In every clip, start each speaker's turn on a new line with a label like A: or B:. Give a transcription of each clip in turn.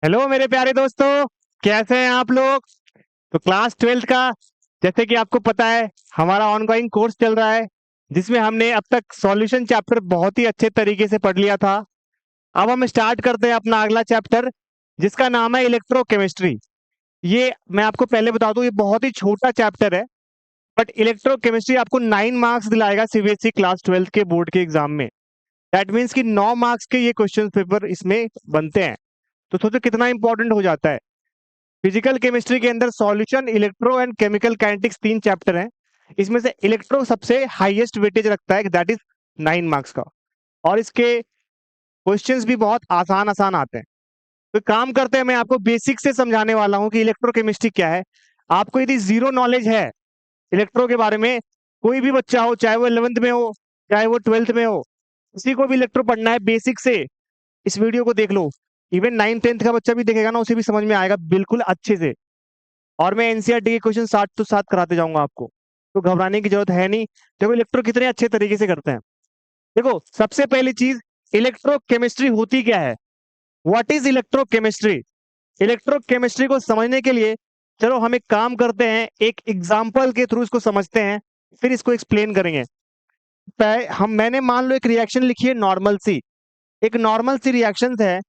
A: Hello मेरे प्यारे दोस्तों, कैसे हैं आप लोग। तो क्लास 12th का, जैसे कि आपको पता है, हमारा ऑनगोइंग कोर्स चल रहा है जिसमें हमने अब तक सॉल्यूशन चैप्टर बहुत ही अच्छे तरीके से पढ़ लिया था। अब हम स्टार्ट करते हैं अपना अगला चैप्टर, जिसका नाम है इलेक्ट्रोकेमिस्ट्री। ये मैं आपको पहले बता दूं, ये बहुत ही छोटा चैप्टर है, बट इलेक्ट्रोकेमिस्ट्री आपको 9 मार्क्स दिलाएगा सीबीएसई क्लास 12th के बोर्ड के एग्जाम में। दैट मीन्स कि 9 मार्क्स के ये क्वेश्चन पेपर इसमें बनते हैं। तो सोचो कितना इंपॉर्टेंट हो जाता है। फिजिकल केमिस्ट्री के अंदर solution, electro and chemical kinetics 3 chapter हैं। इसमें से इलेक्ट्रो सबसे हाईएस्ट वेटेज रखता है, दैट इज 9 मार्क्स का। और इसके क्वेश्चंस भी बहुत आसान आसान आते हैं। तो काम करते हैं, मैं आपको बेसिक से समझाने वाला हूं कि इलेक्ट्रोकेमिस्ट्री क्या है। आपको यदि जीरो नॉलेज है इलेक्ट्रो के बारे में, कोई भी बच्चा हो, चाहे वो 11th में हो, चाहे वो 12th में हो, किसी को भी इलेक्ट्रो पढ़ना है बेसिक से, इस वीडियो को देख लो। इवन 9th 10th का बच्चा भी देखेगा ना, उसे भी समझ में आएगा बिल्कुल अच्छे से। और मैं एनसीईआरटी के क्वेश्चन 60 to 60 कराते जाऊंगा आपको, तो घबराने की जरूरत है नहीं। देखो इलेक्ट्रो कितने अच्छे तरीके से करते हैं। देखो सबसे पहली चीज, इलेक्ट्रोकेमिस्ट्री होती क्या है। What is electrochemistry. इलेक्ट्रोकेमिस्ट्री को समझने के लिए चलो हम एक काम करते हैं, एक एग्जाम्पल के थ्रू इसको समझते हैं, फिर इसको एक्सप्लेन करेंगे। मैंने मान लो एक रिएक्शन लिखी है नॉर्मल सी। एक नॉर्मल सी रिएक्शन है,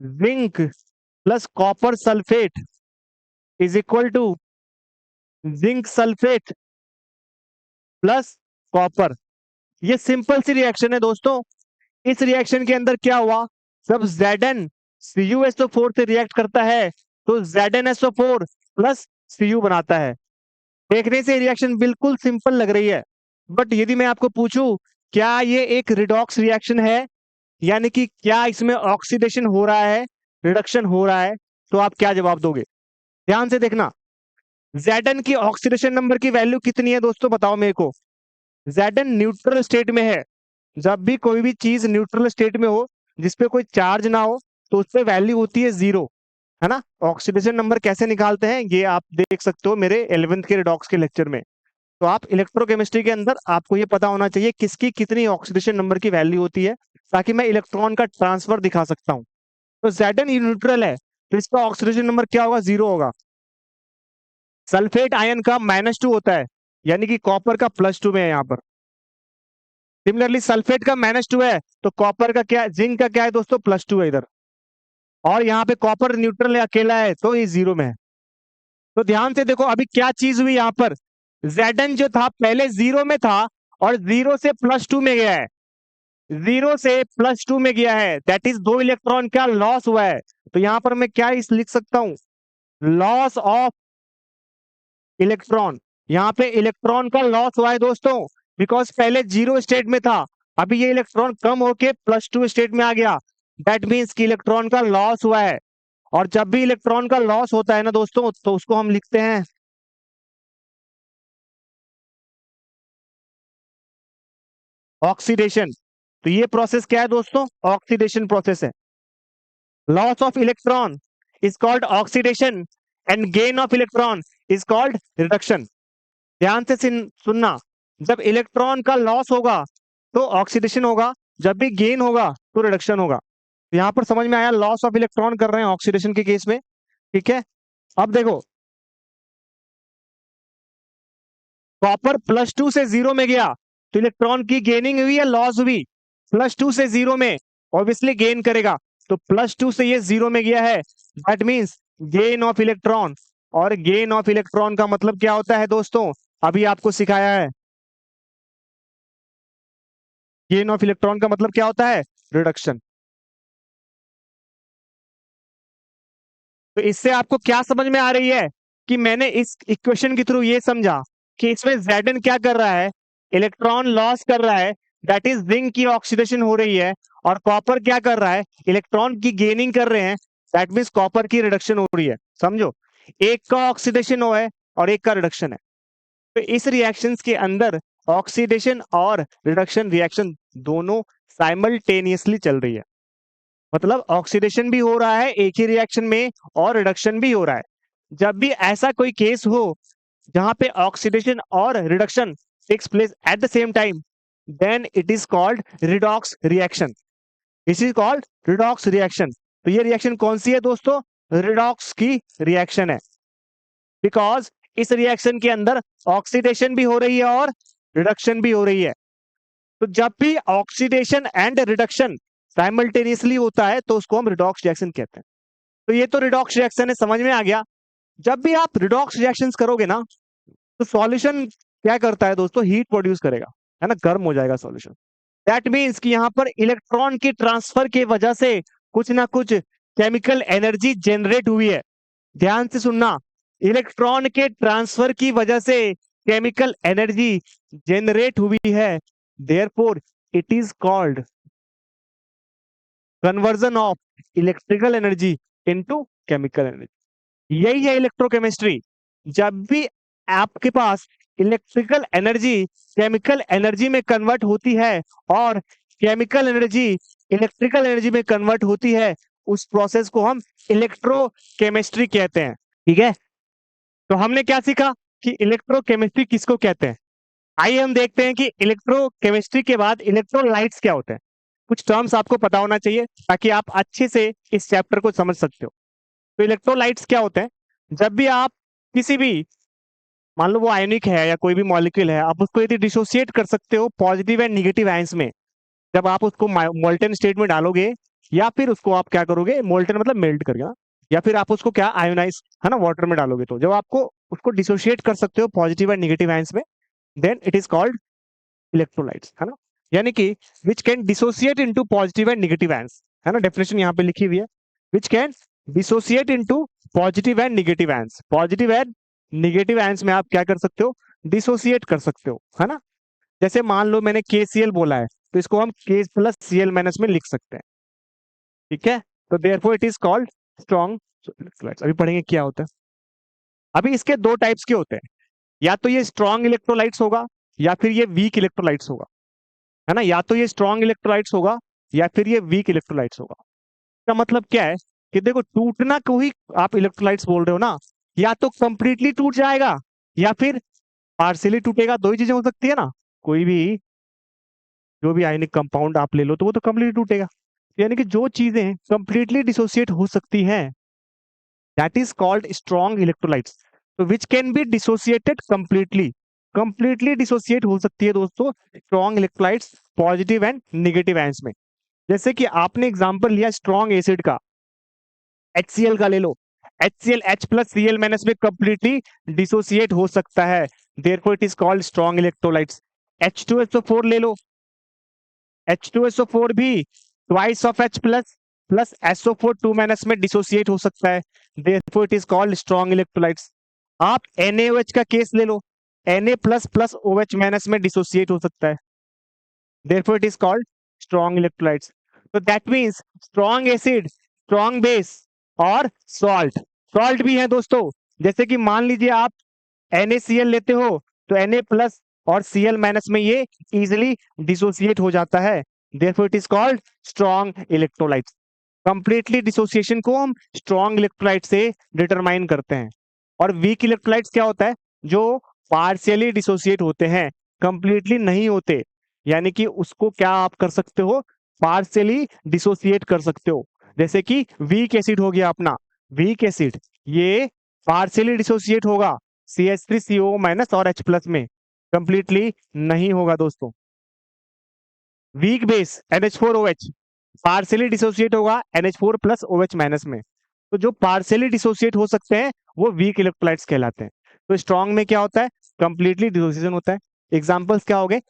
A: zinc plus copper sulphate is equal to zinc sulphate plus copper. ये सिंपल सी रिएक्शन है दोस्तों। इस रिएक्शन के अंदर क्या हुआ, जब Zn CuSO4 से रिएक्ट करता है तो ZnSO4 प्लस Cu बनाता है। देखने से रिएक्शन बिल्कुल सिंपल लग रही है, बट यदि मैं आपको पूछूं क्या ये एक रिडॉक्स रिएक्शन है, यानी कि क्या इसमें ऑक्सीडेशन हो रहा है, रिडक्शन हो रहा है, तो आप क्या जवाब दोगे। ध्यान से देखना। Zn की ऑक्सीडेशन नंबर की वैल्यू कितनी है दोस्तों, बताओ मेरे को। Zn न्यूट्रल स्टेट में है। जब भी कोई भी चीज न्यूट्रल स्टेट में हो, जिसपे कोई चार्ज ना हो, तो उसपे वैल्यू होती है 0, है ना। ऑक्सीडेशन नंबर कैसे निकालते हैं ये आप देख सकते हो मेरे 11th के रिडॉक्स के लेक्चर में। तो आप इलेक्ट्रोकेमिस्ट्री के अंदर आपको ये पता होना चाहिए किसकी कितनी ऑक्सीडेशन नंबर की वैल्यू होती है, ताकि मैं इलेक्ट्रॉन का ट्रांसफर दिखा सकता हूँ। तो Zn न्यूट्रल है, तो इसका ऑक्सीडेशन नंबर क्या होगा, 0 होगा। सल्फेट आयन का -2 होता है, यानी कि कॉपर का +2 में है यहाँ पर। सिमिलरली सल्फेट का -2 है, तो कॉपर का क्या, जिंक का क्या है दोस्तों, +2 है इधर। और यहाँ पे कॉपर न्यूट्रल है, अकेला है, तो ये 0 में है। तो ध्यान से देखो अभी क्या चीज हुई यहाँ पर। Zn जो था पहले 0 में था, और 0 से +2 में गया है। 0 से +2 में गया है, दैट इज 2 इलेक्ट्रॉन का लॉस हुआ है। तो यहाँ पर मैं क्या इस लिख सकता हूँ, लॉस ऑफ इलेक्ट्रॉन। यहाँ पे इलेक्ट्रॉन का लॉस हुआ है दोस्तों, बिकॉज पहले 0 स्टेट में था, अभी ये इलेक्ट्रॉन कम होके +2 स्टेट में आ गया। दैट मीन्स कि इलेक्ट्रॉन का लॉस हुआ है। और जब भी इलेक्ट्रॉन का लॉस होता है ना दोस्तों, तो उसको हम लिखते हैं ऑक्सीडेशन। तो ये प्रोसेस क्या है दोस्तों, ऑक्सीडेशन प्रोसेस है। Loss of electron is called oxidation, and gain of electron is called reduction. ध्यान से सुनना। जब इलेक्ट्रॉन का लॉस होगा तो ऑक्सीडेशन होगा, जब भी गेन होगा तो रिडक्शन होगा। तो यहां पर समझ में आया, लॉस ऑफ इलेक्ट्रॉन कर रहे हैं ऑक्सीडेशन के केस में। ठीक है। अब देखो, कॉपर +2 से 0 में गया, तो इलेक्ट्रॉन की गेनिंग हुई या लॉस हुई, +2 से 0 में ऑब्वियसली गेन करेगा। तो +2 से ये 0 में गया है, that means gain of electron. और गेन ऑफ इलेक्ट्रॉन का मतलब क्या होता है दोस्तों, अभी आपको सिखाया है। गेन ऑफ इलेक्ट्रॉन का मतलब क्या होता है, रिडक्शन। तो इससे आपको क्या समझ में आ रही है, कि मैंने इस इक्वेशन के थ्रू ये समझा कि इसमें Zn क्या कर रहा है, इलेक्ट्रॉन लॉस कर रहा है, दैट इज जिंक की ऑक्सीडेशन हो रही है। और कॉपर क्या कर रहा है, इलेक्ट्रॉन की गेनिंग कर रहे हैं, दैट मीन्स कॉपर की रिडक्शन हो रही है। समझो, एक का ऑक्सीडेशन हो है और एक का रिडक्शन है। तो इस रिएक्शंस के अंदर ऑक्सीडेशन और रिडक्शन रिएक्शन दोनों साइमल्टेनियसली चल रही है। मतलब ऑक्सीडेशन भी हो रहा है एक ही रिएक्शन में, और रिडक्शन भी हो रहा है। जब भी ऐसा कोई केस हो जहां पे ऑक्सीडेशन और reduction takes place at the same time, then it is called redox reaction. This is called redox reaction. तो ये रिएक्शन कौन सी है दोस्तों, रिडॉक्स की रिएक्शन है, बिकॉज इस रिएक्शन के अंदर ऑक्सीडेशन भी हो रही है और रिडक्शन भी हो रही है। तो जब भी ऑक्सीडेशन एंड रिडक्शन साइमल्टेनियसली होता है तो उसको हम रिडॉक्स रिएक्शन कहते हैं। तो ये तो रिडॉक्स रिएक्शन है, समझ में आ गया। जब भी आप रिडॉक्स रिएक्शंस करोगे ना, तो सॉल्यूशन क्या करता है दोस्तों, हीट प्रोड्यूस करेगा, है ना, गर्म हो जाएगा सॉल्यूशन। दैट मीन्स कि यहाँ पर इलेक्ट्रॉन की ट्रांसफर की वजह से कुछ ना कुछ केमिकल एनर्जी जनरेट हुई है। ध्यान से सुनना, इलेक्ट्रॉन के ट्रांसफर की वजह से केमिकल एनर्जी जनरेट हुई है, therefore it is called conversion of electrical energy into chemical energy. यही है इलेक्ट्रोकेमिस्ट्री। जब भी आपके पास इलेक्ट्रिकल एनर्जी केमिकल एनर्जी में कन्वर्ट होती है और केमिकल एनर्जी इलेक्ट्रिकल एनर्जी में कन्वर्ट होती है, उस प्रोसेस को हम इलेक्ट्रोकेमिस्ट्री कहते हैं। ठीक है, तो हमने क्या सीखा कि इलेक्ट्रोकेमिस्ट्री किसको कहते हैं। आइए हम देखते हैं कि इलेक्ट्रोकेमिस्ट्री के बाद इलेक्ट्रोलाइट्स क्या होते हैं। कुछ टर्म्स आपको पता होना चाहिए ताकि आप अच्छे से इस चैप्टर को समझ सकते हो। तो इलेक्ट्रोलाइट्स क्या होते हैं, जब भी आप किसी भी, मान लो वो आयनिक है या कोई भी मॉलिक्यूल है, आप उसको यदि डिसोसिएट कर सकते हो पॉजिटिव एंड निगेटिव आयंस में, जब आप उसको मोल्टन स्टेट में डालोगे, या फिर उसको आप क्या करोगे, मोल्टन मतलब मेल्ट कर गया, या फिर आप उसको क्या आयोनाइज, है ना, वाटर में डालोगे, तो जब आपको उसको डिसोसिएट कर सकते हो पॉजिटिव एंड निगेटिव आयंस में, then it is called electrolytes, है ना। यानी कि which can dissociate into positive and negative ions, है ना, डेफिनेशन यहाँ पे लिखी हुई है, which can dissociate into positive and negative ions. Positive and negative ions में आप क्या कर सकते हो, डिसोसिएट कर सकते हो, है ना। जैसे मान लो मैंने KCl बोला है, तो इसको हम K प्लस Cl माइनस में लिख सकते हैं। ठीक है, तो therefore it is called strong electrolytes. अभी पढ़ेंगे क्या होता है। अभी इसके दो टाइप्स के होते हैं, या तो ये स्ट्रॉन्ग इलेक्ट्रोलाइट्स होगा या फिर ये वीक इलेक्ट्रोलाइट्स होगा, है ना। या तो ये स्ट्रॉन्ग इलेक्ट्रोलाइट्स होगा या फिर ये वीक इलेक्ट्रोलाइट्स होगा। इसका मतलब क्या है कि देखो, टूटना को ही आप इलेक्ट्रोलाइट्स बोल रहे हो ना, या तो कंप्लीटली टूट जाएगा या फिर पार्शियली टूटेगा, दो ही चीजें हो सकती है ना। कोई भी जो भी आयनिक कंपाउंड आप ले लो तो वो तो कंप्लीटली टूटेगा, यानी कि जो चीजें कंप्लीटली डिसोसिएट हो सकती हैं, that is called strong electrolytes. तो which can be dissociated completely, completely dissociate हो सकती है दोस्तों strong electrolytes positive and negative ions में। जैसे कि आपने एग्जांपल लिया स्ट्रॉन्ग एसिड का, HCl का ले लो, HCl H plus Cl minus में कंप्लीटली डिसोसिएट हो सकता है, therefore it is called strong electrolytes. H2SO4 ले लो, H2SO4 भी twice of H plus plus SO4 2 minus में डिसोसिएट हो सकता है, therefore it is called strong electrolytes. आप NaOH का केस ले लो, Na plus plus OH minus में डिसोसिएट हो सकता है, therefore it is called strong electrolytes. तो that means strong acid, strong base और सॉल्ट, सॉल्ट भी है दोस्तों। जैसे कि मान लीजिए आप NaCl लेते हो, तो Na प्लस और Cl माइनस में ये इजिली डिसोसिएट हो जाता है, therefore it is called strong electrolytes. Completely dissociation को हम स्ट्रॉन्ग इलेक्ट्रोलाइट से डिटरमाइन करते हैं। और वीक इलेक्ट्रोलाइट्स क्या होता है, जो पार्शियली डिसोसिएट होते हैं, कंप्लीटली नहीं होते, यानी कि उसको क्या आप कर सकते हो, पार्शियली डिसोसिएट कर सकते हो। जैसे कि वीक एसिड हो गया अपना, वीक एसिड ये पार्शियली डिसोसिएट होगा CH3CO माइनस और H प्लस में, कंप्लीटली नहीं होगा दोस्तों। Weak base NH4OH partially dissociate होगा NH4 प्लस OH माइनस में। तो जो पार्शियली डिसोसिएट हो सकते हैं वो वीक इलेक्ट्रोलाइट्स कहलाते हैं। तो स्ट्रॉन्ग में क्या होता है, कंप्लीटली डिसोसिएशन होता है। एग्जांपल्स क्या हो गए,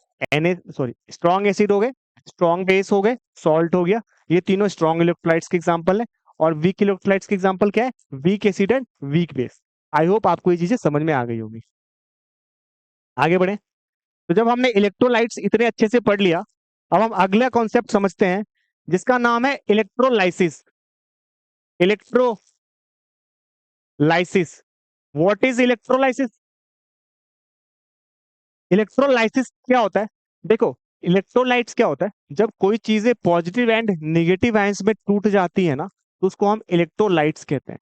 A: स्ट्रॉन्ग एसिड हो गए, स्ट्रॉन्ग बेस हो गए, सॉल्ट हो गया, ये तीनों स्ट्रॉन्ग इलेक्ट्रोलाइट्स के एग्जांपल है। और वीक इलेक्ट्रोलाइट्स के एग्जांपल क्या है, weak acid and weak base. I hope आपको ये चीजें समझ में आ गई होगी। आगे बढ़े, तो जब हमने इलेक्ट्रोलाइट्स इतने अच्छे से पढ़ लिया, अब हम अगला कॉन्सेप्ट समझते हैं जिसका नाम है electrolysis. Electrolysis, what is electrolysis. Electrolysis क्या होता है, देखो, इलेक्ट्रोलाइट्स क्या होता है, जब कोई चीजें पॉजिटिव एंड निगेटिव आयंस में टूट जाती है ना, तो उसको हम इलेक्ट्रोलाइट्स कहते हैं।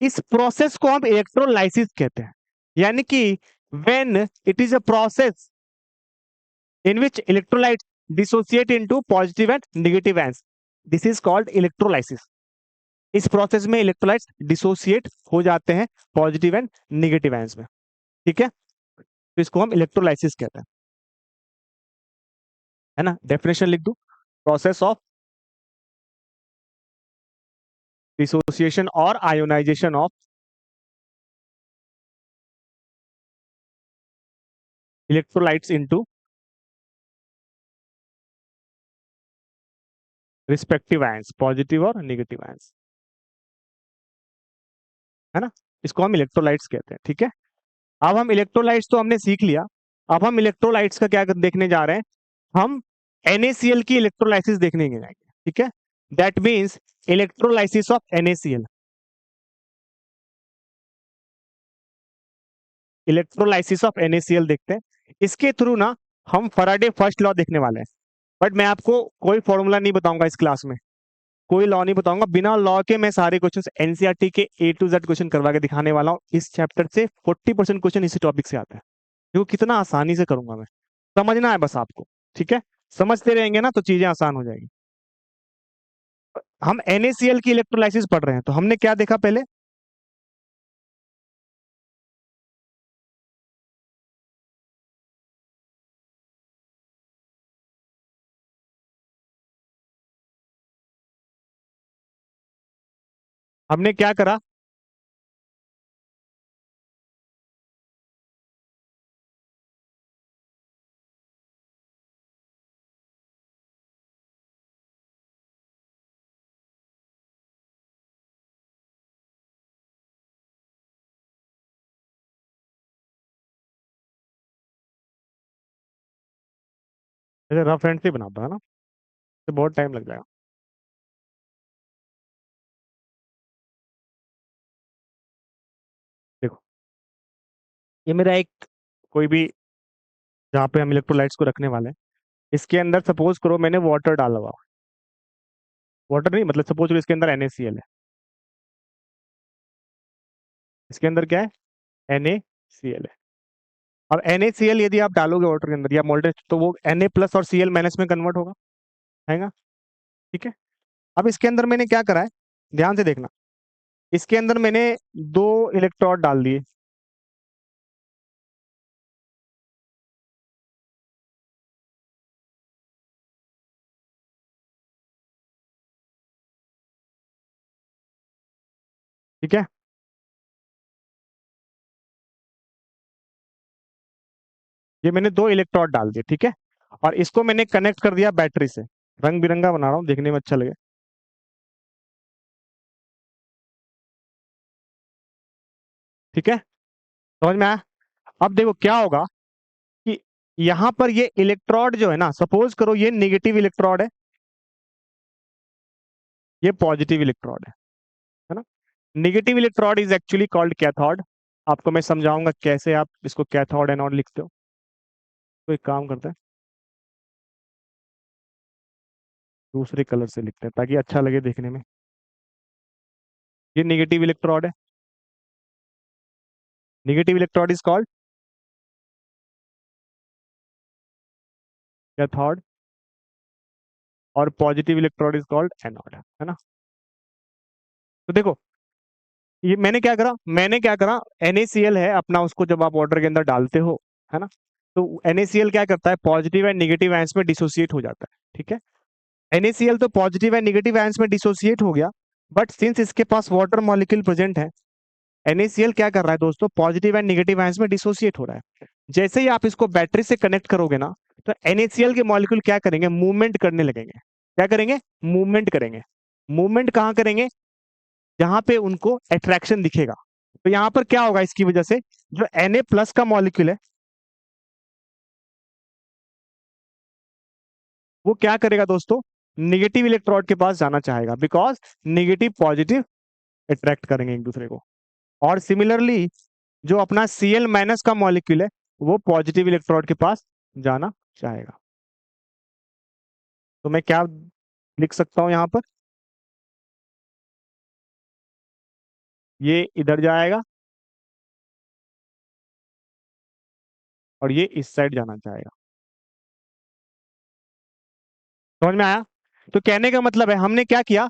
A: इस प्रोसेस को हम इलेक्ट्रोलाइसिस कहते हैं। यानी कि when it is a process in which electrolytes dissociate into positive and negative ions, this is called electrolysis। इस प्रोसेस में इलेक्ट्रोलाइट्स डिसोसिएट हो जाते हैं पॉजिटिव एंड निगेटिव आयंस में। ठीक है, तो इसको हम इलेक्ट्रोलाइसिस कहते हैं, है ना। डेफिनेशन लिख दूं, प्रोसेस ऑफ डिसोसिएशन और ionisation of electrolytes into respective ions, positive और नेगेटिव आयंस, है ना। इसको हम इलेक्ट्रोलाइट्स कहते हैं। ठीक है, अब हम इलेक्ट्रोलाइट्स तो हमने सीख लिया। अब हम इलेक्ट्रोलाइट्स का क्या देखने जा रहे हैं, हम NaCl की इलेक्ट्रोलाइसिस देखने जाएंगे। ठीक है, that means electrolysis of NaCl। Electrolysis of NaCl देखते हैं। इसके थ्रू ना हम फैराडे फर्स्ट लॉ देखने वाले हैं। बट मैं आपको कोई फॉर्मूला नहीं बताऊंगा इस क्लास में, कोई लॉ नहीं बताऊंगा। बिना लॉ के मैं सारे क्वेश्चंस एनसीईआरटी के A to Z क्वेश्चन करवा के दिखाने वाला हूँ। इस चैप्टर से 40% क्वेश्चन इसी टॉपिक से आता है, जो कितना आसानी से करूंगा मैं। समझना है बस आपको। ठीक है, समझते रहेंगे ना तो चीजें आसान हो जाएगी। हम NaCl की इलेक्ट्रोलाइसिस पढ़ रहे हैं, तो हमने क्या देखा पहले, हमने क्या करा, रफ एंड से बनाता है ना, तो बहुत टाइम लग जाएगा। देखो, ये मेरा एक कोई भी, जहाँ पे हम इलेक्ट्रोलाइट्स को रखने वाले हैं, इसके अंदर सपोज करो मैंने वाटर डाला हुआ, वाटर नहीं मतलब सपोज करो इसके अंदर NaCl है। इसके अंदर क्या है, NaCl है। अब NaCl यदि आप डालोगे वाटर के अंदर या मोल्टेन, तो वो Na+ और Cl- में कन्वर्ट होगा, है ना। ठीक है, अब इसके अंदर मैंने क्या करा है, ध्यान से देखना, इसके अंदर मैंने 2 इलेक्ट्रोड डाल दिए। ठीक है, ये मैंने 2 इलेक्ट्रोड डाल दिए। ठीक है, और इसको मैंने कनेक्ट कर दिया बैटरी से। रंग बिरंगा बना रहा हूँ, देखने में अच्छा लगे। ठीक है, समझ में आया। अब देखो क्या होगा कि यहाँ पर ये इलेक्ट्रोड जो है ना, सपोज करो ये निगेटिव इलेक्ट्रोड है, ये पॉजिटिव इलेक्ट्रोड है ना। Negative electrode is actually called cathode. आपको मैं समझाऊंगा कैसे आप इसको कैथोड एनोड लिखते हो। तो एक काम करते हैं, दूसरे कलर से लिखते हैं ताकि अच्छा लगे देखने में। ये नेगेटिव इलेक्ट्रोड है, negative electrode is called cathode, और positive electrode is called anode, है ना। तो देखो, ये मैंने क्या करा, NaCl है अपना, उसको जब आप वाटर के अंदर डालते हो, है ना, तो NaCl क्या करता है, पॉजिटिव एंड निगेटिव आयंस में डिसोसिएट हो जाता है। ठीक है, NaCl तो पॉजिटिव एंड निगेटिव आयंस में डिसोसिएट हो गया, बट सिंस इसके पास वाटर मॉलिक्यूल प्रेजेंट है, NaCl क्या कर रहा है दोस्तों, पॉजिटिव एंड निगेटिव आयंस में डिसोसिएट हो रहा है। जैसे ही आप इसको बैटरी से कनेक्ट करोगे ना, तो NaCl के मॉलिक्यूल क्या करेंगे, मूवमेंट करने लगेंगे। क्या करेंगे, मूवमेंट करेंगे। मूवमेंट कहाँ करेंगे, जहां पे उनको अट्रैक्शन दिखेगा। तो यहां पर क्या होगा, इसकी वजह से जो Na+ का मॉलिक्यूल है, वो क्या करेगा दोस्तों, निगेटिव इलेक्ट्रोड के पास जाना चाहेगा, बिकॉज निगेटिव पॉजिटिव अट्रैक्ट करेंगे एक दूसरे को। और सिमिलरली जो अपना Cl- का मॉलिक्यूल है, वो पॉजिटिव इलेक्ट्रोड के पास जाना चाहेगा। तो मैं क्या लिख सकता हूं यहां पर, ये इधर जाएगा और ये इस साइड जाना चाहेगा। समझ में आया। तो कहने का मतलब है हमने क्या किया,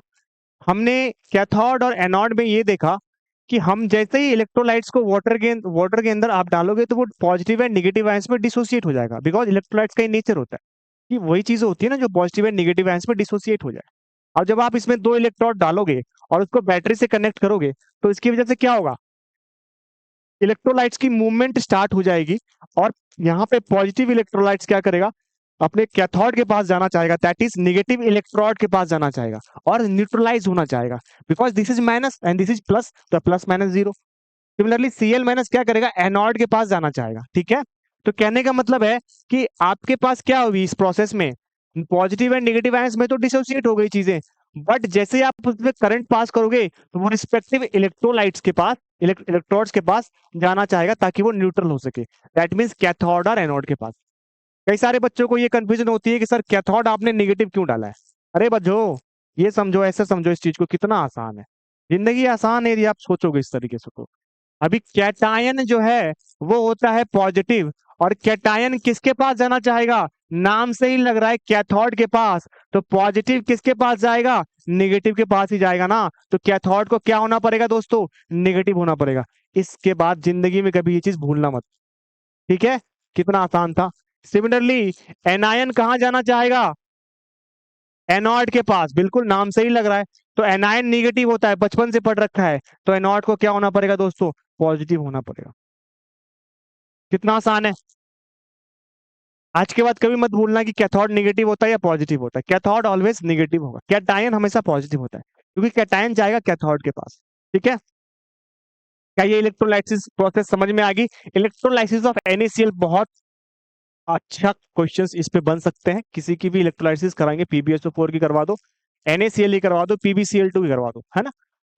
A: हमने कैथोड और एनोड में ये देखा कि हम जैसे ही इलेक्ट्रोलाइट्स को वाटर के अंदर आप डालोगे तो वो पॉजिटिव एंड नेगेटिव आयंस में डिसोसिएट हो जाएगा, बिकॉज इलेक्ट्रोलाइट्स का ही नेचर होता है कि वही चीजें होती है ना जो पॉजिटिव एंड नेगेटिव आयंस में डिसोसिएट हो जाए। और जब आप इसमें दो इलेक्ट्रोड डालोगे और उसको बैटरी से कनेक्ट करोगे तो इसकी वजह से क्या होगा, इलेक्ट्रोलाइट्स की मूवमेंट स्टार्ट हो जाएगी और यहाँ पे पॉजिटिव इलेक्ट्रोलाइट्स क्या करेगा, अपने कैथोड के पास जाना चाहेगा, दैट इज नेगेटिव इलेक्ट्रोड के पास जाना चाहेगा और न्यूट्रलाइज होना चाहेगा, because this is minus and this is plus, तो plus minus zero. Similarly CL minus क्या करेगा, एनोड के पास जाना चाहेगा। ठीक है, तो कहने का मतलब है कि आपके पास क्या होगी इस प्रोसेस में, पॉजिटिव एंड नेगेटिव आयंस में तो डिसोसिएट हो गई चीजें, बट जैसे ही आप उसमें करंट पास करोगे तो वो रिस्पेक्टिव इलेक्ट्रोलाइट्स के पास, इलेक्ट्रोड्स के पास जाना चाहेगा ताकि वो न्यूट्रल हो सके, दैट मीन्स कैथोड और एनोड के पास। कई सारे बच्चों को ये कंफ्यूजन होती है कि सर कैथोड आपने नेगेटिव क्यों डाला है। अरे बच्चों, ये समझो, ऐसे समझो इस चीज को, कितना आसान है, जिंदगी आसान है यदि आप सोचोगे इस तरीके से तो। अभी कैटायन जो है वो होता है पॉजिटिव, और कैटायन किसके पास जाना चाहेगा, नाम से ही लग रहा है कैथोड के पास, तो पॉजिटिव किसके पास जाएगा, नेगेटिव के पास ही जाएगा ना, तो कैथोड को क्या होना पड़ेगा दोस्तों, नेगेटिव होना पड़ेगा। इसके बाद जिंदगी में कभी ये चीज भूलना मत। ठीक है, कितना आसान था। सिमिलरली एनायन कहाँ जाना चाहेगा, एनॉड के पास, बिल्कुल नाम से ही लग रहा है, तो एनायन नेगेटिव होता है, बचपन से पढ़ रखा है, तो एनॉड को क्या होना पड़ेगा दोस्तों, पॉजिटिव होना पड़ेगा। कितना आसान है। आज के बाद कभी मत भूलना कि कैथोड नेगेटिव होता है या पॉजिटिव होता है, कैथोड ऑलवेज नेगेटिव होगा, कैटायन हमेशा पॉजिटिव होता है, क्योंकि कैटायन जाएगा कैथोड के पास। ठीक है, क्या ये इलेक्ट्रोलाइसिस प्रोसेस समझ में आ गई। इलेक्ट्रोलाइसिस ऑफ NaCl बहुत अच्छा क्वेश्चंस इस पे बन सकते हैं, किसी की भी इलेक्ट्रोलाइसिस कराएंगे, PbSO4 की करवा दो, NaCl की करवा दो, PbCl2 की करवा दो, है ना।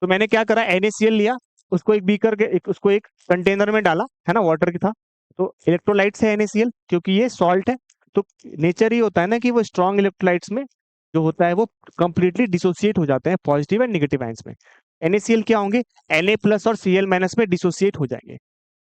A: तो मैंने क्या करा, NaCl लिया, उसको एक बीकर के उसको एक कंटेनर में डाला, है ना, वाटर की था, तो इलेक्ट्रोलाइट्स है NaCl, क्योंकि ये सॉल्ट है, तो नेचर ही होता है ना कि वो स्ट्रॉन्ग इलेक्ट्रोलाइट्स में जो होता है वो कंप्लीटली डिसोसिएट हो जाते हैं पॉजिटिव एंड नेगेटिव आयंस में। NaCl क्या होंगे, Na प्लस और Cl माइनस में डिसोसिएट हो जाएंगे।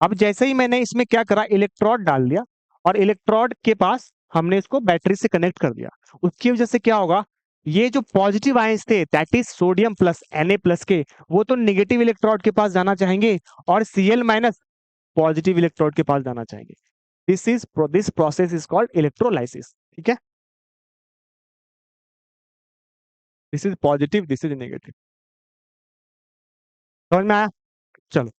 A: अब जैसे ही मैंने इसमें क्या करा, इलेक्ट्रोड डाल दिया और इलेक्ट्रोड के पास हमने इसको बैटरी से कनेक्ट कर दिया, उसकी वजह से क्या होगा, ये जो पॉजिटिव आयंस थे that is sodium plus Na plus के, वो तो नेगेटिव इलेक्ट्रोड के पास जाना चाहेंगे और Cl माइनस पॉजिटिव इलेक्ट्रोड के पास जाना चाहेंगे। This process is called electrolysis. ठीक है, this is positive, this is negative. समझ में आया। चलो,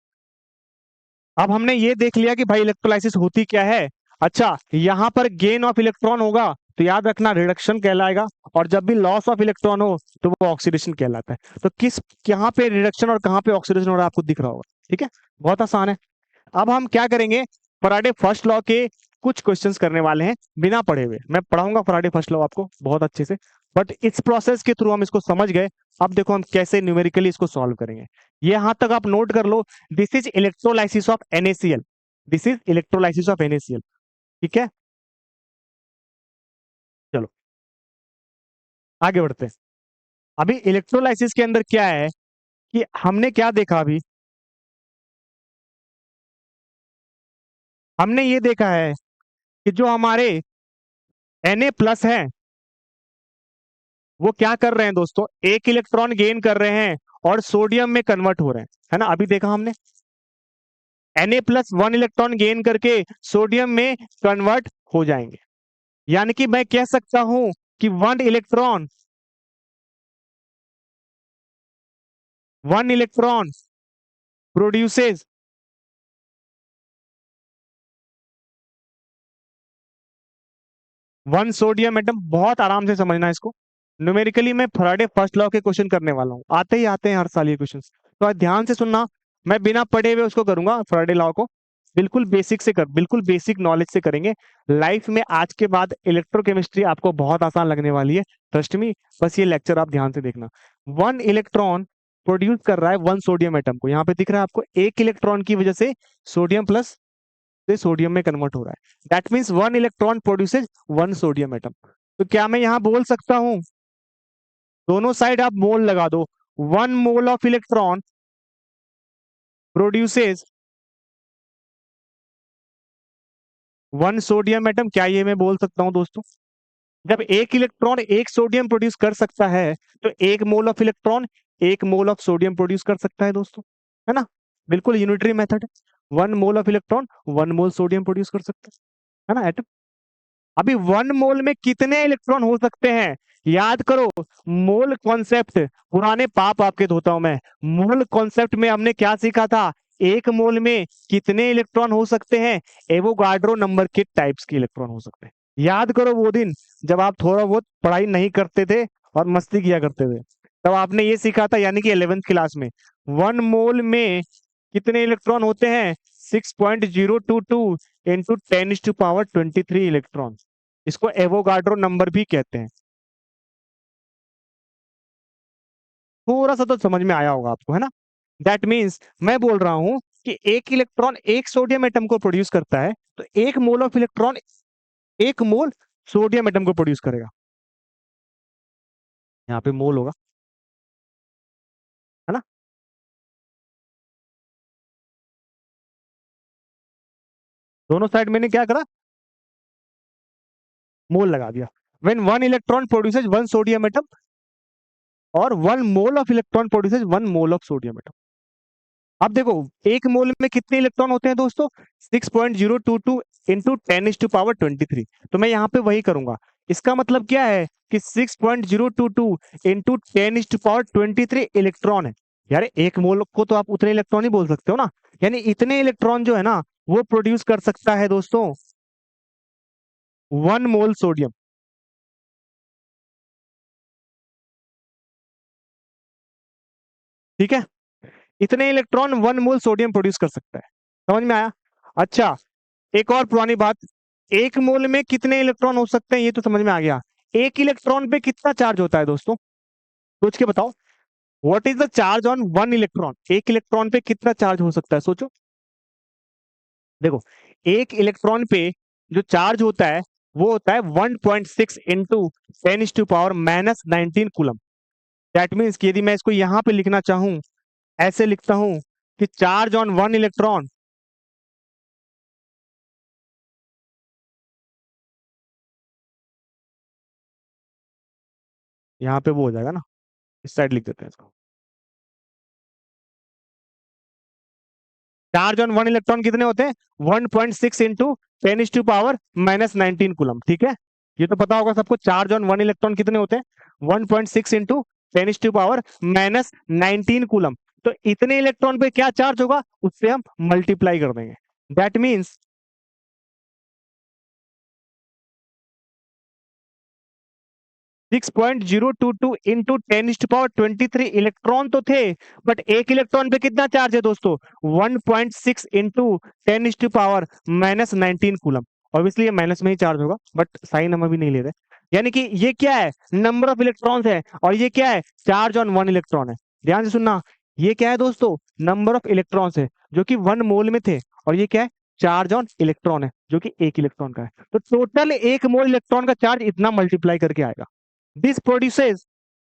A: अब हमने ये देख लिया कि भाई इलेक्ट्रोलाइसिस होती क्या है। अच्छा, यहां पर गेन ऑफ इलेक्ट्रॉन होगा तो याद रखना रिडक्शन कहलाएगा, और जब भी लॉस ऑफ इलेक्ट्रॉन हो तो वो ऑक्सीडेशन कहलाता है। तो किस, यहाँ पे रिडक्शन और कहाँ पे ऑक्सीडेशन हो रहा है आपको दिख रहा होगा। ठीक है, बहुत आसान है। अब हम क्या करेंगे, फराडे फर्स्ट लॉ के कुछ क्वेश्चंस करने वाले हैं बिना पढ़े हुए। मैं पढ़ाऊंगा फराडे फर्स्ट लॉ आपको बहुत अच्छे से, बट इस प्रोसेस के थ्रू हम इसको समझ गए। अब देखो हम कैसे न्यूमेरिकली इसको सॉल्व करेंगे, ये यहां तक आप नोट कर लो। This is electrolysis of NaCl, this is electrolysis of NaCl। ठीक है, चलो आगे बढ़ते हैं। अभी इलेक्ट्रोलाइसिस के अंदर क्या है कि हमने क्या देखा, अभी हमने ये देखा है कि जो हमारे Na प्लस है वो क्या कर रहे हैं दोस्तों, एक इलेक्ट्रॉन गेन कर रहे हैं और सोडियम में कन्वर्ट हो रहे हैं, है ना। अभी देखा हमने Na प्लस 1 इलेक्ट्रॉन गेन करके सोडियम में कन्वर्ट हो जाएंगे, यानी कि मैं कह सकता हूं कि 1 इलेक्ट्रॉन प्रोड्यूसेस 1 सोडियम एटम। बहुत आराम से समझना इसको, न्यूमेरिकली मैं फराडे फर्स्ट लॉ के क्वेश्चन करने वाला हूँ, आते ही आते हैं हर साल ये क्वेश्चन, तो आज ध्यान से सुनना। मैं बिना पढ़े हुए उसको करूंगा फराडे लॉ को, बिल्कुल बेसिक से कर, बिल्कुल बेसिक नॉलेज से करेंगे। लाइफ में आज के बाद इलेक्ट्रोकेमिस्ट्री आपको बहुत आसान लगने वाली है, ट्रस्ट मी। बस ये लेक्चर आप ध्यान से देखना। 1 इलेक्ट्रॉन प्रोड्यूस कर रहा है 1 सोडियम एटम को, यहाँ पे दिख रहा है आपको, एक इलेक्ट्रॉन की वजह से सोडियम प्लस से सोडियम में कन्वर्ट हो रहा है, that means 1 electron produces 1 sodium atom. तो क्या मैं यहां बोल सकता हूं, दोनों साइड आप मोल लगा दो, 1 mole of electron produces 1 sodium atom, क्या ये मैं बोल सकता हूं दोस्तों। जब एक इलेक्ट्रॉन एक सोडियम प्रोड्यूस कर सकता है तो एक मोल ऑफ इलेक्ट्रॉन एक मोल ऑफ सोडियम प्रोड्यूस कर सकता है दोस्तों, है ना। बिल्कुल यूनिटरी मेथड है। 1 mole of electron 1 mole sodium produce कर सकता है ना एटम। अभी 1 मोल में कितने इलेक्ट्रॉन हो सकते हैं, याद करो। मोल कॉन्सेप्ट पुराने पाप आपके धोता हूं मैं। मोल कॉन्सेप्ट में हमने क्या सीखा था, एक मोल में कितने इलेक्ट्रॉन हो सकते हैं, एवोगाड्रो नंबर के टाइप्स के इलेक्ट्रॉन हो सकते हैं। याद करो वो दिन जब आप थोड़ा बहुत पढ़ाई नहीं करते थे और मस्ती किया करते थे, तब आपने ये सीखा था, यानी कि 11th क्लास में 1 मोल में कितने इलेक्ट्रॉन होते हैं, 6.022 इंटू 10⁻23 इलेक्ट्रॉन। इसको एवोगाड्रो नंबर भी कहते हैं। थोड़ा सा तो समझ में आया होगा आपको, है ना। दैट मीन्स मैं बोल रहा हूं कि एक इलेक्ट्रॉन एक सोडियम एटम को प्रोड्यूस करता है, तो एक मोल ऑफ इलेक्ट्रॉन एक मोल सोडियम एटम को प्रोड्यूस करेगा। यहाँ पे मोल होगा, है ना। दोनों साइड मैंने क्या करा, मोल लगा दिया। When one electron produces one sodium atom और 1 mole of electron produces 1 mole of sodium atom. अब देखो एक मोल में कितने इलेक्ट्रॉन होते हैं दोस्तों, 6.022 इंटू 10⁻23। तो मैं यहाँ पे वही करूंगा। इसका मतलब क्या है कि 6.022 इंटू 10⁻23 इलेक्ट्रॉन है। यार एक मोल को तो आप उतने इलेक्ट्रॉन ही बोल सकते हो ना, यानी इतने इलेक्ट्रॉन जो है ना वो प्रोड्यूस कर सकता है दोस्तों 1 मोल सोडियम। ठीक है, इतने इलेक्ट्रॉन 1 मोल सोडियम प्रोड्यूस कर सकता है। समझ में आया। अच्छा, एक और पुरानी बात, एक मोल में कितने इलेक्ट्रॉन हो सकते हैं ये तो समझ में आ गया। एक इलेक्ट्रॉन पे कितना चार्ज होता है दोस्तों, सोच के बताओ। What is the charge on 1 electron, एक इलेक्ट्रॉन पे कितना चार्ज हो सकता है सोचो। देखो एक इलेक्ट्रॉन पे जो चार्ज होता है वो होता है 1.6 इंटू 10⁻⁻19 कूलम। दैट मीन्स कि यदि मैं इसको यहां पे लिखना चाहूं, ऐसे लिखता हूं कि चार्ज ऑन 1 इलेक्ट्रॉन, यहाँ पे वो हो जाएगा ना, इस साइड लिख देते हैं इसको। चार्ज ऑन 1 इलेक्ट्रॉन कितने होते हैं, 1.6 इंटू 10⁻⁻19 कूलम। ठीक है, ये तो पता होगा सबको, चार्ज ऑन 1 इलेक्ट्रॉन कितने होते हैं, 1.6 इंटू 10⁻⁻19 कूलम। तो इतने इलेक्ट्रॉन पे क्या चार्ज होगा उससे हम मल्टीप्लाई कर देंगे। दैट मीन्स 6.022 इंटू 10⁻23 इलेक्ट्रॉन तो थे, बट एक इलेक्ट्रॉन पे कितना चार्ज है दोस्तों, 1.6 इंटू 10⁻⁻19 कूलम। ऑब्वियसली ये माइनस में ही चार्ज होगा, बट साइन हम अभी नहीं ले रहे। यानी कि ये क्या है, नंबर ऑफ इलेक्ट्रॉन्स है, और ये क्या है, चार्ज ऑन 1 इलेक्ट्रॉन है। ध्यान से सुनना, ये क्या है दोस्तों, नंबर ऑफ इलेक्ट्रॉन्स है जो कि 1 मोल में थे, और ये क्या है, चार्ज ऑन इलेक्ट्रॉन है जो कि एक इलेक्ट्रॉन का है। तो टोटल 1 मोल इलेक्ट्रॉन का चार्ज इतना मल्टीप्लाई करके आएगा। This produces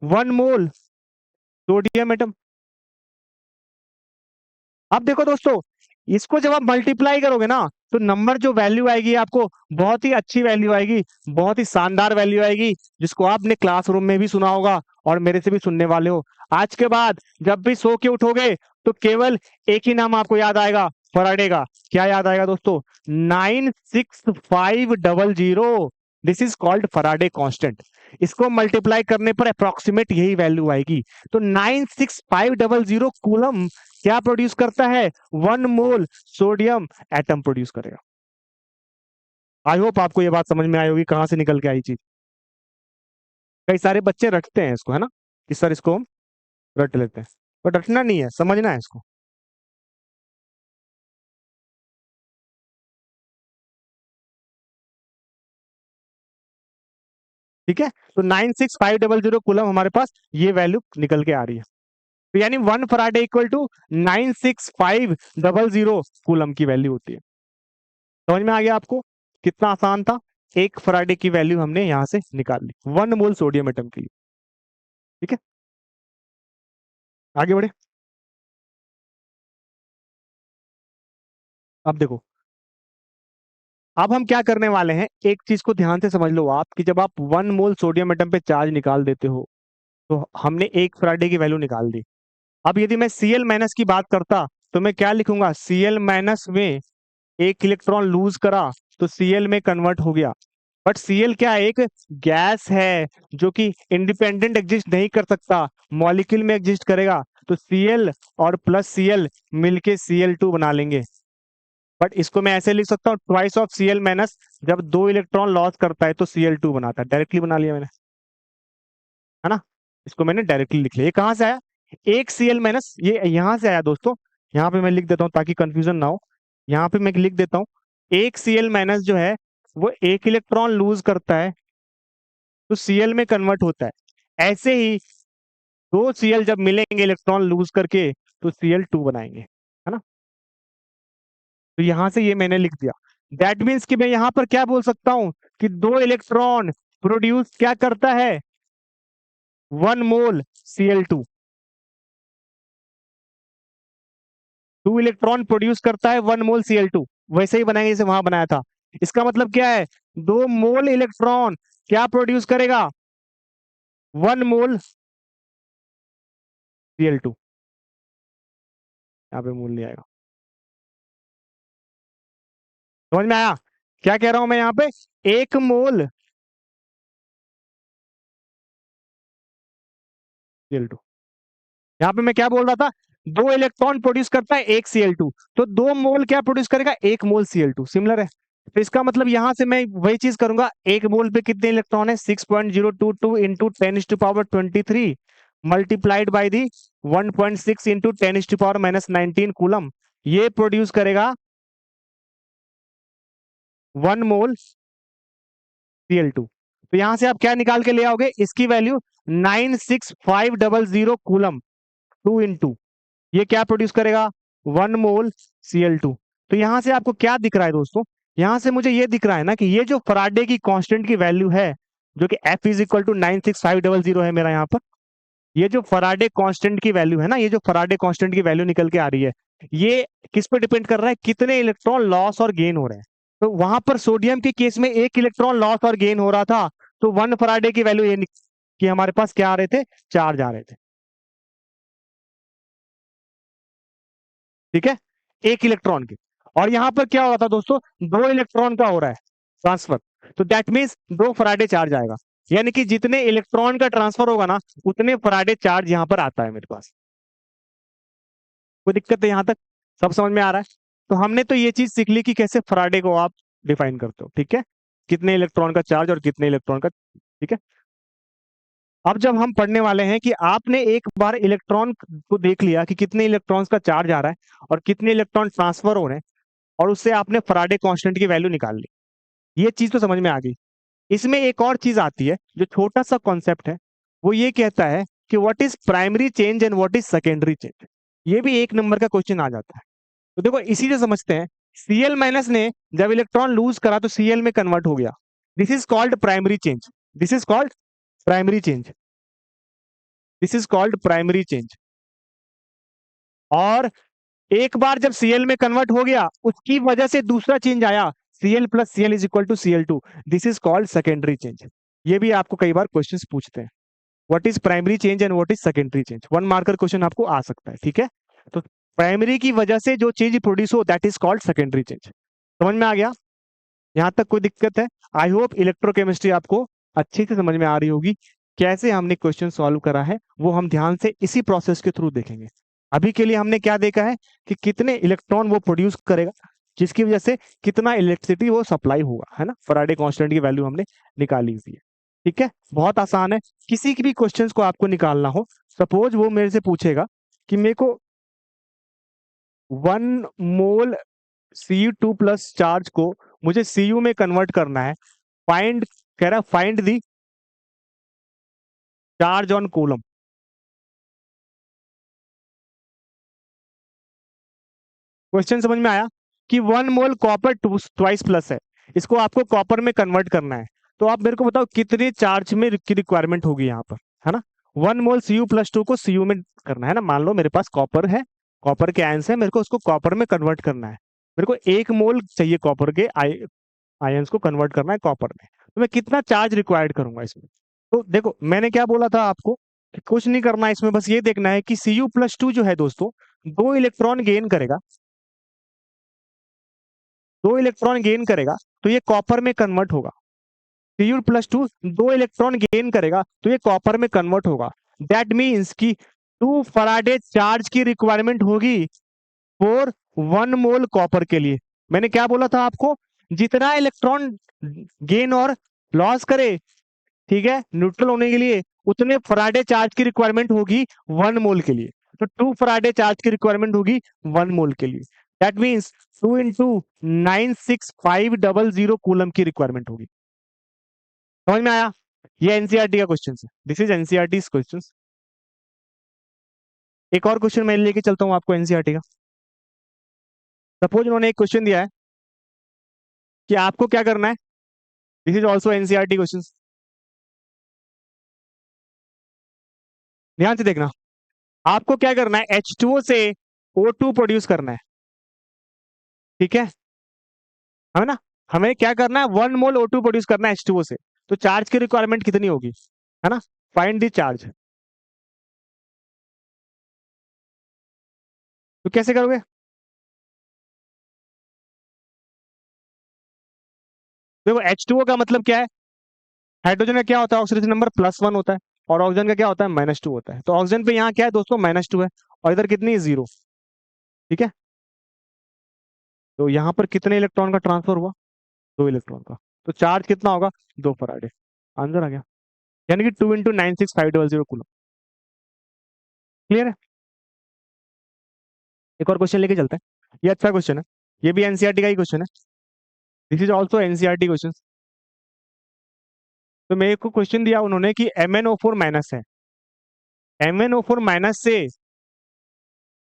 A: 1 mole sodium atom. अब देखो दोस्तों, इसको जब आप मल्टीप्लाई करोगे ना तो नंबर जो वैल्यू आएगी आपको बहुत ही अच्छी वैल्यू आएगी, बहुत ही शानदार वैल्यू आएगी, जिसको आपने क्लासरूम में भी सुना होगा और मेरे से भी सुनने वाले हो। आज के बाद जब भी सो के उठोगे तो केवल एक ही नाम आपको याद आएगा, फराडे का। क्या याद आएगा दोस्तों, 96500। This is called Faraday constant. इसको मल्टीप्लाई करने पर अप्रोक्सीमेट यही वैल्यू आएगी। तो 96500 कूलम क्या प्रोड्यूस करता है, 1 मोल सोडियम एटम प्रोड्यूस करेगा। आई होप आपको ये बात समझ में आई होगी कहां से निकल के आई चीज। कई सारे बच्चे रटते हैं इसको, है ना, कि सर इसको हम रट लेते हैं, बट रटना नहीं है, समझना है इसको। ठीक है, तो 96500 कूलम हमारे पास ये वैल्यू निकल के आ रही है। तो यानी 1 फराडे इक्वल टू 96500 कूलम की वैल्यू होती है। समझ में आ गया आपको, कितना आसान था। 1 फराडे की वैल्यू हमने यहां से निकाल ली 1 मोल सोडियम एटम के लिए। ठीक है, आगे बढ़े। अब देखो, अब हम क्या करने वाले हैं, एक चीज को ध्यान से समझ लो आप, कि जब आप 1 मोल सोडियम एटम पे चार्ज निकाल देते हो तो हमने 1 फराडे की वैल्यू निकाल दी। अब यदि मैं Cl माइनस की बात करता तो मैं क्या लिखूंगा, Cl माइनस में 1 इलेक्ट्रॉन लूज करा तो Cl में कन्वर्ट हो गया। बट Cl क्या है, एक गैस है जो कि इंडिपेंडेंट एग्जिस्ट नहीं कर सकता, मॉलिक्यूल में एग्जिस्ट करेगा। तो Cl और प्लस Cl मिलके Cl2 बना लेंगे। बट इसको मैं ऐसे लिख सकता हूँ, ट्वाइस ऑफ Cl माइनस, जब 2 इलेक्ट्रॉन लॉस करता है तो Cl2 बनाता है। डायरेक्टली बना लिया मैंने, है ना। इसको मैंने डायरेक्टली लिख लिया। ये कहाँ से आया, 1 Cl माइनस, ये यहाँ से आया दोस्तों। यहाँ पे मैं लिख देता हूँ ताकि कंफ्यूजन ना हो। यहाँ पे मैं लिख देता हूँ, 1 Cl माइनस जो है वो 1 इलेक्ट्रॉन लूज करता है तो Cl में कन्वर्ट होता है। ऐसे ही 2 Cl जब मिलेंगे इलेक्ट्रॉन लूज करके तो Cl2 बनाएंगे, है ना। तो यहां से ये मैंने लिख दिया। दैट मीन्स कि मैं यहां पर क्या बोल सकता हूं, कि 2 इलेक्ट्रॉन प्रोड्यूस क्या करता है, 1 मोल Cl2। 2 इलेक्ट्रॉन प्रोड्यूस करता है 1 मोल Cl2, वैसे ही बनाएंगे जैसे वहां बनाया था। इसका मतलब क्या है, 2 मोल इलेक्ट्रॉन क्या प्रोड्यूस करेगा, 1 मोल Cl2। यहाँ पे मोल नहीं आएगा, समझ में आया क्या कह रहा हूं मैं यहाँ पे, 1 मोल Cl2। यहाँ पे मैं क्या बोल रहा था, 2 इलेक्ट्रॉन प्रोड्यूस करता है 1 Cl2, तो 2 मोल क्या प्रोड्यूस करेगा, 1 मोल Cl2। सिमिलर है। तो इसका मतलब यहां से मैं वही चीज करूंगा, 1 मोल पे कितने इलेक्ट्रॉन है, 6.022 into 10⁻23 multiplied by the 1.6 into 10⁻−19 coulomb. ये प्रोड्यूस करेगा 1 मोल Cl2। तो यहां से आप क्या निकाल के ले आओगे, इसकी वैल्यू 96500 कूलम, 2 इंटू ये क्या प्रोड्यूस करेगा, 1 मोल Cl2। तो यहां से आपको क्या दिख रहा है दोस्तों, यहां से मुझे ये दिख रहा है ना, कि ये जो फराडे की कांस्टेंट की वैल्यू है, जो कि F इज इक्वल टू 96500 है मेरा यहाँ पर, ये जो फराडे कांस्टेंट की वैल्यू है ना, ये जो फराडे कांस्टेंट की वैल्यू निकल के आ रही है, ये किस पे डिपेंड कर रहा है, कितने इलेक्ट्रॉन लॉस और गेन हो रहे हैं। तो वहां पर सोडियम के केस में 1 इलेक्ट्रॉन लॉस और गेन हो रहा था, तो 1 फराडे की वैल्यू ये कि हमारे पास क्या आ रहे थे, चार्ज आ रहे थे। ठीक है, 1 इलेक्ट्रॉन के। और यहां पर क्या हो रहा था दोस्तों, 2 इलेक्ट्रॉन का हो रहा है ट्रांसफर। तो दैट मीन्स 2 फराडे चार्ज आएगा, यानी कि जितने इलेक्ट्रॉन का ट्रांसफर होगा ना, उतने फराडे चार्ज यहां पर आता है मेरे पास। कोई दिक्कत है यहां तक, सब समझ में आ रहा है। तो हमने तो ये चीज सीख ली कि कैसे फराडे को आप डिफाइन करते हो, ठीक है, कितने इलेक्ट्रॉन का चार्ज और कितने इलेक्ट्रॉन का, ठीक है। अब जब हम पढ़ने वाले हैं कि आपने एक बार इलेक्ट्रॉन को देख लिया कि कितने इलेक्ट्रॉन्स का चार्ज आ रहा है और कितने इलेक्ट्रॉन ट्रांसफर हो रहे हैं, और उससे आपने फराडे कांस्टेंट की वैल्यू निकाल ली, ये चीज तो समझ में आ गई। इसमें एक और चीज आती है जो छोटा सा कॉन्सेप्ट है, वो ये कहता है कि what is primary change and what is secondary change. ये भी 1 नंबर का क्वेश्चन आ जाता है। तो देखो इसी से समझते हैं, Cl माइनस ने जब इलेक्ट्रॉन लूज करा तो Cl में कन्वर्ट हो गया, this is called primary change, this is called primary change, this is called primary change. और एक बार जब Cl में कन्वर्ट हो गया, उसकी वजह से दूसरा चेंज आया, Cl plus Cl is equal to Cl2, this is called secondary change. ये भी आपको कई बार क्वेश्चंस पूछते हैं, what is primary change and what is secondary change, 1 marker question आपको आ सकता है, ठीक है। तो प्राइमरी की वजह से जो चेंज प्रोड्यूस हो, that is called secondary change. समझ में आ गया, यहां तक कोई दिक्कत है। आई होप इलेक्ट्रोकेमिस्ट्री आपको अच्छे से समझ में आ रही होगी। कैसे हमने क्वेश्चन सॉल्व करा है वो हम ध्यान से इसी प्रोसेस के थ्रू देखेंगे। अभी के लिए हमने क्या देखा है, कि कितने इलेक्ट्रॉन वो प्रोड्यूस करेगा, जिसकी वजह से कितना इलेक्ट्रिसिटी वो सप्लाई होगा, है ना। फराडे कांस्टेंट की वैल्यू हमने निकाली हुई है, ठीक है। बहुत आसान है, किसी की भी क्वेश्चंस को आपको निकालना हो, सपोज वो मेरे से पूछेगा कि मेरे को 1 मोल Cu2 प्लस चार्ज को मुझे Cu में कन्वर्ट करना है, फाइंड, कह रहा find the charge on coulomb. Question समझ में आया, कि 1 मोल कॉपर ट्वाइस प्लस है, इसको आपको कॉपर में कन्वर्ट करना है। तो आप मेरे को बताओ कितने चार्ज में की रिक्वायरमेंट होगी यहाँ पर, है ना। 1 मोल Cu+2 को Cu में करना है ना, मान लो मेरे पास कॉपर है, कॉपर के आयंस है, मेरे को उसको कॉपर में कन्वर्ट करना है। मेरे को 1 मोल चाहिए कॉपर के आयंस को कन्वर्ट करना है कॉपर में, तो मैं कितना चार्ज रिक्वायर्ड करूंगा इसमें। तो देखो मैंने क्या बोला था आपको कि कुछ नहीं करना है इसमें, बस ये देखना है कि Cu+2 जो है दोस्तों 2 इलेक्ट्रॉन गेन करेगा, 2 इलेक्ट्रॉन गेन करेगा तो ये कॉपर में कन्वर्ट होगा। Cu+2 2 इलेक्ट्रॉन गेन करेगा तो ये कॉपर में कन्वर्ट होगा। दैट मीन्स कि 2 फराडे चार्ज की रिक्वायरमेंट होगी फॉर 1 मोल कॉपर के लिए। मैंने क्या बोला था आपको, जितना इलेक्ट्रॉन गेन और लॉस करे, ठीक है, न्यूट्रल होने के लिए उतने फराडे चार्ज की रिक्वायरमेंट होगी 1 मोल के लिए। तो 2 फराडे चार्ज की रिक्वायरमेंट होगी 1 मोल के लिए। दैट मीन्स 2 × 96500 कूलम की रिक्वायरमेंट होगी। समझ में आया? ये एनसीईआरटी का क्वेश्चन है, दिस इज एनसीईआरटी क्वेश्चन। एक और क्वेश्चन मैं लेके चलता हूं आपको एनसीईआरटी का। सपोज उन्होंने एक क्वेश्चन दिया है कि आपको क्या करना है, this is also NCERT question, ध्यान से देखना। आपको क्या करना है, H2O से O2 प्रोड्यूस करना है, ठीक है ना। हमें क्या करना है, 1 मोल O2 प्रोड्यूस करना है H2O से। तो चार्ज की रिक्वायरमेंट कितनी होगी, है ना, फाइंड द चार्ज। तो कैसे करोगे, देखो H2O का मतलब क्या है, हाइड्रोजन का क्या होता है, ऑक्सीजन नंबर +1 होता है, और ऑक्सीजन का क्या होता है, -2 होता है। तो ऑक्सीजन पे यहाँ क्या है दोस्तों, -2 है, और इधर कितनी है, 0, ठीक है। तो यहाँ पर कितने इलेक्ट्रॉन का ट्रांसफर हुआ, 2 इलेक्ट्रॉन का। तो चार्ज कितना होगा, 2 फराडे। आंसर आ गया, यानी कि 2 × 96500 कूलम। क्लियर है? एक और क्वेश्चन लेके चलते हैं, ये अच्छा क्वेश्चन है, ये भी एनसीईआरटी का ही क्वेश्चन है, this is also NCERT question. तो मेरे को क्वेश्चन दिया उन्होंने कि MnO4- है, MnO4- से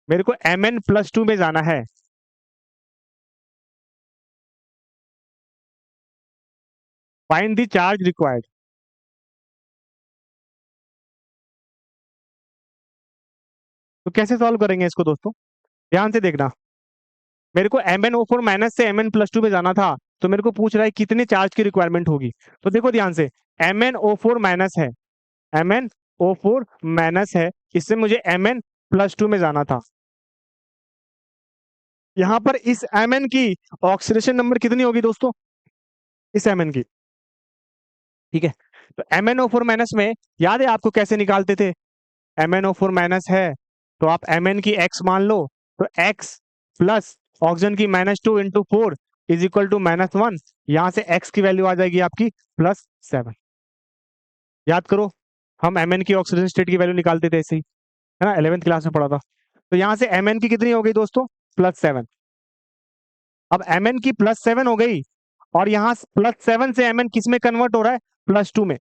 A: मेरे को Mn+2 में जाना है। Find the charge required. तो कैसे सॉल्व करेंगे इसको दोस्तों, ध्यान से देखना। मेरे को MnO4- से Mn+2 में जाना था, तो मेरे को पूछ रहा है कितने चार्ज की रिक्वायरमेंट होगी। तो देखो ध्यान से, MnO4- है, MnO4- है, इससे मुझे Mn+2 में जाना था। यहां पर इस Mn की ऑक्सीडेशन नंबर कितनी होगी दोस्तों, इस Mn की, ठीक है। तो MnO4- में याद है आपको कैसे निकालते थे, MnO4- है तो आप Mn की x मान लो, तो x प्लस ऑक्सीजन की -2 × 4 = -1। यहां से x की वैल्यू आ जाएगी आपकी +7। याद करो, हम Mn की ऑक्सीजन स्टेट की वैल्यू निकालते थे ऐसे ही, है ना, 11th क्लास में पढ़ा था। तो यहां से Mn की कितनी हो गई दोस्तों, +7। अब Mn की +7 हो गई, और यहाँ +7 से Mn किस में कन्वर्ट हो रहा है, +2 में,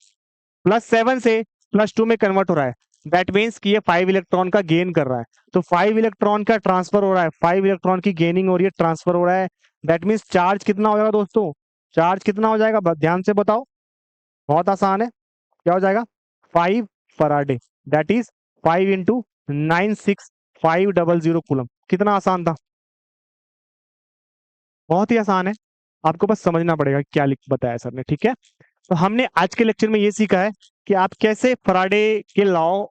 A: +7 से +2 में कन्वर्ट हो रहा है। दैट मीन्स कि ये 5 इलेक्ट्रॉन का गेन कर रहा है, तो 5 इलेक्ट्रॉन का ट्रांसफर हो रहा है, 5 इलेक्ट्रॉन की गेनिंग हो रही है, ट्रांसफर हो रहा है। दैट मीन्स चार्ज कितना हो जाएगा दोस्तों, चार्ज कितना हो जाएगा, ध्यान से बताओ, बहुत आसान है, क्या हो जाएगा, 5 फराडे। That is 5 × 96500 coulomb. कितना आसान था, बहुत ही आसान है, आपको बस समझना पड़ेगा क्या लिख बताया सर ने, ठीक है। तो हमने आज के लेक्चर में ये सीखा है कि आप कैसे फराडे के लॉ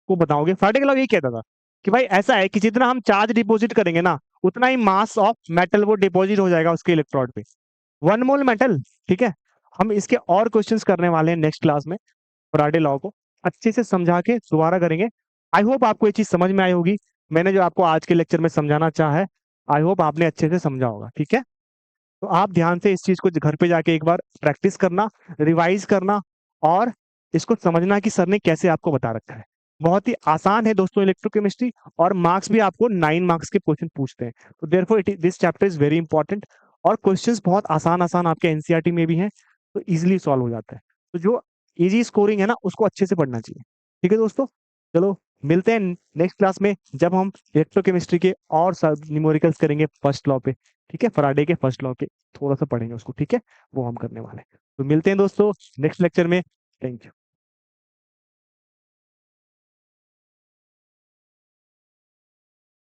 A: को बताओगे। फराडे का लॉ ये कहता था कि भाई ऐसा है कि जितना हम चार्ज डिपॉजिट करेंगे ना, उतना ही मास ऑफ मेटल वो डिपॉजिट हो जाएगा उसके इलेक्ट्रोड पे, 1 मोल मेटल, ठीक है। हम इसके और क्वेश्चंस करने वाले हैं नेक्स्ट क्लास में, फराडे लॉ को अच्छे से समझा के दोबारा करेंगे। आई होप आपको ये चीज समझ में आई होगी, मैंने जो आपको आज के लेक्चर में समझाना चाहा है, आई होप आपने अच्छे से समझा होगा, ठीक है। तो आप ध्यान से इस चीज को घर पे जाके एक बार प्रैक्टिस करना, रिवाइज करना, और इसको समझना कि सर ने कैसे आपको बता रखा है। बहुत ही आसान है दोस्तों इलेक्ट्रोकेमिस्ट्री, और मार्क्स भी आपको 9 मार्क्स के क्वेश्चन पूछते हैं। तो therefore this chapter is very important, और क्वेश्चंस बहुत आसान आसान आपके एनसीईआरटी में भी हैं, तो इजिली सॉल्व हो जाता है। तो जो इजी स्कोरिंग है ना, उसको अच्छे से पढ़ना चाहिए, ठीक है दोस्तों। चलो मिलते हैं नेक्स्ट क्लास में, जब हम इलेक्ट्रोकेमिस्ट्री के और न्यूमेरिकल्स करेंगे फर्स्ट लॉ पे, ठीक है, फराडे के फर्स्ट लॉ के थोड़ा सा पढ़ेंगे उसको, ठीक है, वो हम करने वाले हैं। तो मिलते हैं दोस्तों नेक्स्ट लेक्चर में, थैंक यू।